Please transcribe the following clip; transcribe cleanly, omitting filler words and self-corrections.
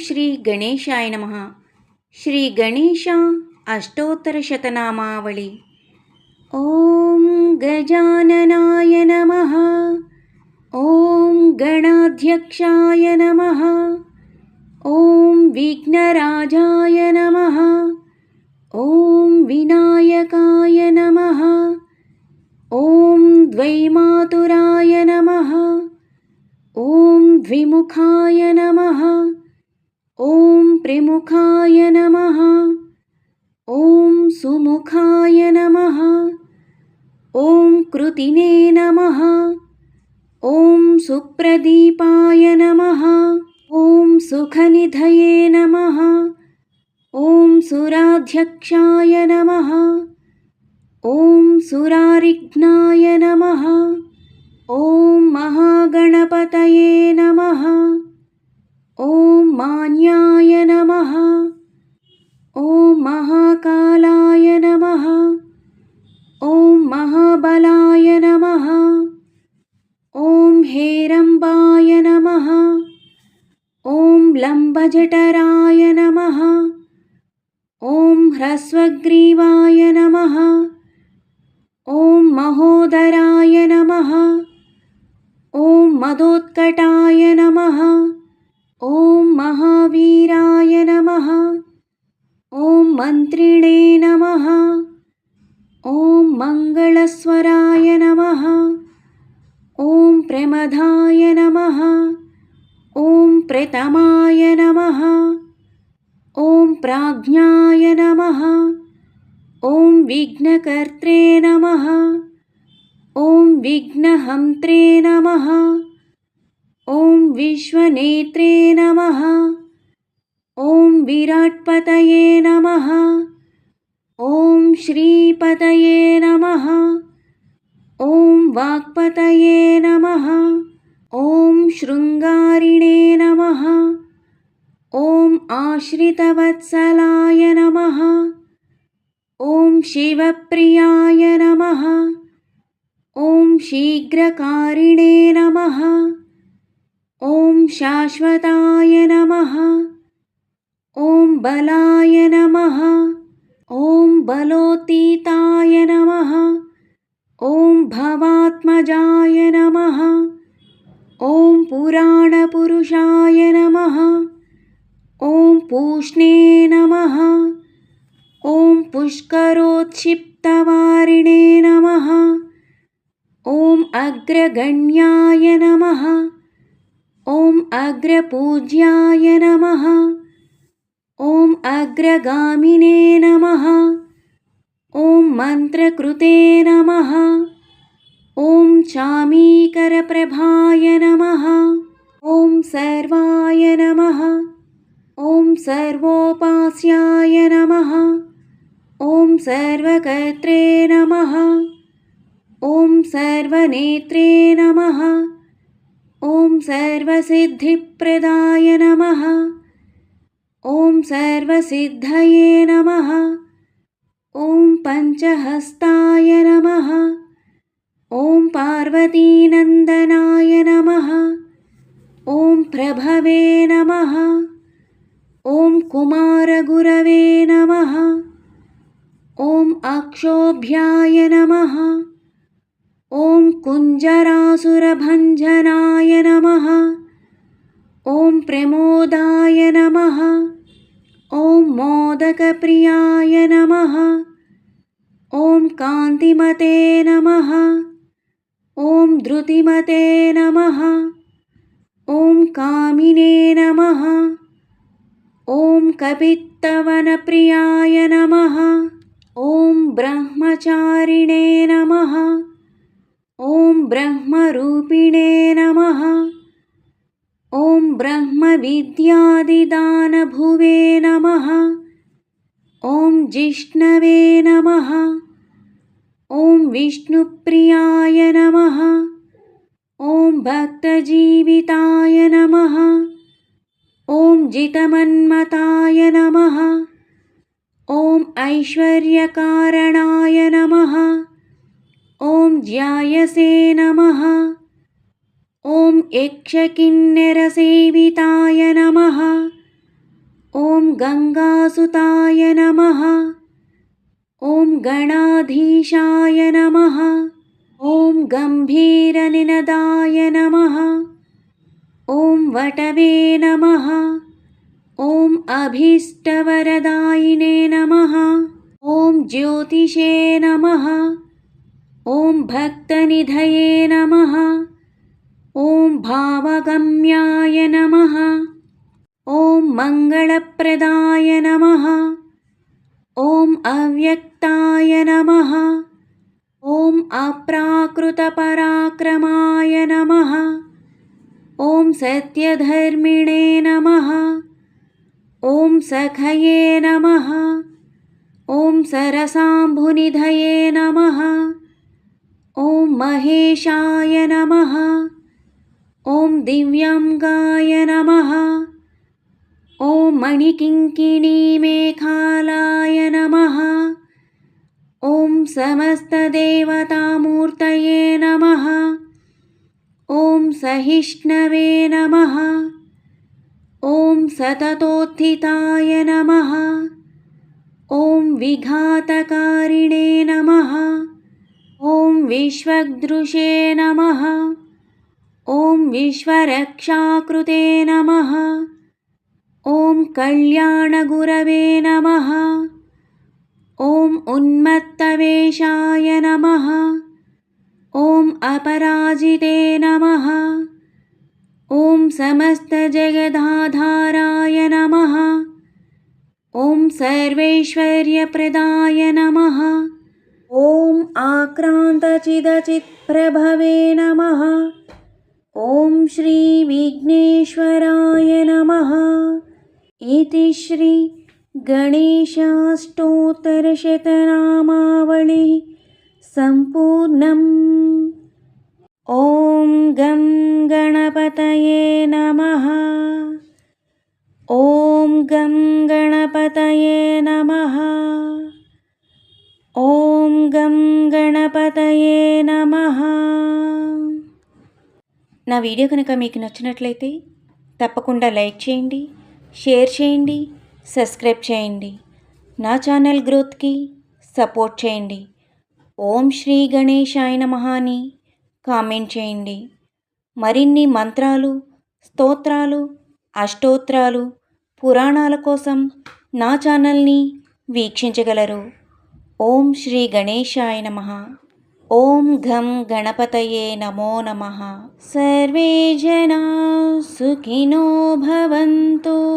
శ్రీ గణేశాయ నమః. శ్రీ గణేశ అష్టోత్తరశతనామావళి. ఓం గజాననాయ నమః. ఓం గణాధ్యక్షాయ నమః. ఓం విఘ్నరాజాయ నమః. ఓం వినాయకాయ నమః. ఓం ద్వైమాతురాయ నమః. ఓం ద్విముఖాయ నమః. ఓం త్రిముఖాయ నమః. ఓం సుముఖాయ నమః. ఓం కృతినే నమః. ఓం సుప్రదీపాయ నమః. ఓం సుఖనిధయే నమః. ఓం సురాధ్యక్షాయ నమః. ఓం సురారిఘ్నాయ నమః. ఓం మహాగణపతయే నమః. ఓం మాన్యాయ నమః. ఓం మహాకాలాయ నమః. ఓం మహాబలాయ నమః. ఓం హేరంబాయ నమః. ఓం లంబజఠరాయ నమః. ఓం హ్రస్వగ్రీవాయ నమః. ఓం మహోదరాయ నమః. ఓం మదోత్కటాయ నమః. ఓం మహావీరాయ నమః. ఓం మంత్రిణే నమః. ఓం మంగళస్వరాయ నమః. ఓం ప్రమదాయ నమః. ఓం ప్రతమాయ నమః. ఓం ప్రాజ్ఞాయ నమః. ఓం విఘ్నకర్త్రే నమః. ఓం విఘ్నహంత్రే నమః. ఓం విశ్వనేత్రే నమః. ఓం విరాట్పతయే నమః. ఓం శ్రీపతయే నమః. ఓం వాక్పతయే నమః. ఓం శృంగారిణే నమః. ఓం ఆశ్రితవత్సలాయ నమః. ఓం శివప్రియాయ నమః. ఓం శీఘ్రకారిణే నమః. ఓం శాశ్వతాయ నమః. ఓం బలాయ నమః. ఓం బలోతీతాయ నమః. ఓం భవాత్మజాయ నమః. ఓం పురాణపురుషాయ నమః. ఓం పూష్ణే నమః. ఓం పుష్కరోత్క్షిప్తవారిణే నమః. ఓం అగ్రగణ్యాయ నమః. ఓం అగ్రపూజ్యాయ నమః. ఓం అగ్రగామినే నమః. ఓం మంత్రకృతే నమః. ఓం చామీకరప్రభాయ నమః. ఓం సర్వాయ నమః. ఓం సర్వోపాస్యాయ నమః. ఓం సర్వకర్త్రే నమః. ఓం సర్వనేత్రే నమః. ఓం సర్వసిద్ధిప్రదాయ నమః. ఓం సర్వసిద్ధయే నమః. ఓం పంచహస్తాయ నమః. ఓం పార్వతీనందనాయ నమః. ఓం ప్రభవే నమః. ఓం కుమారగురవే నమః. ఓం అక్షోభ్యాయ నమః. ఓం కుంజరాసురభంజనాయ నమః. ఓం ప్రమోదాయ నమః. ఓం మోదకప్రియాయ నమః. ఓం కాంతిమతే నమః. ఓం ధృతిమతే నమః. ఓం కామినే నమః. ఓం కపిత్తవనప్రియాయ నమః. ఓం బ్రహ్మచారిణే నమః. ఓం బ్రహ్మరూపిణే నమః. ఓం బ్రహ్మవిద్యాదిదానభువే నమః. ఓం జిష్ణవే నమః. ఓం విష్ణుప్రియాయ నమః. ఓం భక్తజీవితాయ నమః. ఓం జితమన్మతాయ నమః. ఓం ఐశ్వర్యకారణాయ నమః. ఓం జ్యాయసే నమః. ఓం యక్షకిన్నెరసేవితాయ నమః. गङ्गासुताय नमः। ॐ गणाधीशाय नमः। ॐ गम्भीरनिनदाय नमः। ॐ वटवे नमः। ॐ अभीष्टवरदायिने नमः। ॐ ज्योतिषे नमः। ॐ भक्तनिधये नमः। ॐ भावगम्याय नमः। ॐ मङ्गलप्रदाय नमः। ॐ अव्यक्ताय नमः। ॐ अप्राकृतपराक्रमाय नमः। ॐ सत्यधर्मिणे नमः। ॐ सखये नमः। ॐ सरसाम्भुनिधये नमः। ॐ महेशाय नमः। ॐ दिव्यांगाय नमः। ॐ मणिकिङ्किणीमेखालाय नमः। ॐ समस्तदेवतामूर्तये नमः। ॐ सहिष्णवे नमः। ॐ सततोत्थिताय नमः। ॐ विघातकारिणे नमः। ॐ विश्वदृशे नमः। ॐ विश्वरक्षाकृते नमः। ॐ कल्याणगुरवे नमः। ॐ उन्मत्तवेषाय नमः। ॐ अपराजिते नमः। ॐ समस्तजगदाधाराय नमः। ॐ सर्वैश्वर्यप्रदाय नमः। ॐ आक्रान्तचिदचित्प्रभवे नमः। ॐ श्रीविघ्नेश्वराय नमः। इति श्री गणेशाष्टोत्तरशतनामावलिः सम्पूर्णम्। ॐ गं गणपतये नमः। ॐ गं गणपतये नमः। ॐ गं గణపతయే నమః. నా వీడియో కనుక మీకు నచ్చినట్లయితే తప్పకుండా లైక్ చేయండి, షేర్ చేయండి, సబ్స్క్రైబ్ చేయండి. నా ఛానల్ గ్రోత్కి సపోర్ట్ చేయండి. ఓం శ్రీ గణేశాయ నమః అని కామెంట్ చేయండి. మరిన్ని మంత్రాలు, స్తోత్రాలు, అష్టోత్రాలు, పురాణాల కోసం నా ఛానల్ని వీక్షించగలరు. ఓం శ్రీ గణేశాయ నమః. ఓం ఘం గణపతయే నమో నమః. సర్వే జనా సుఖినో భవంతు.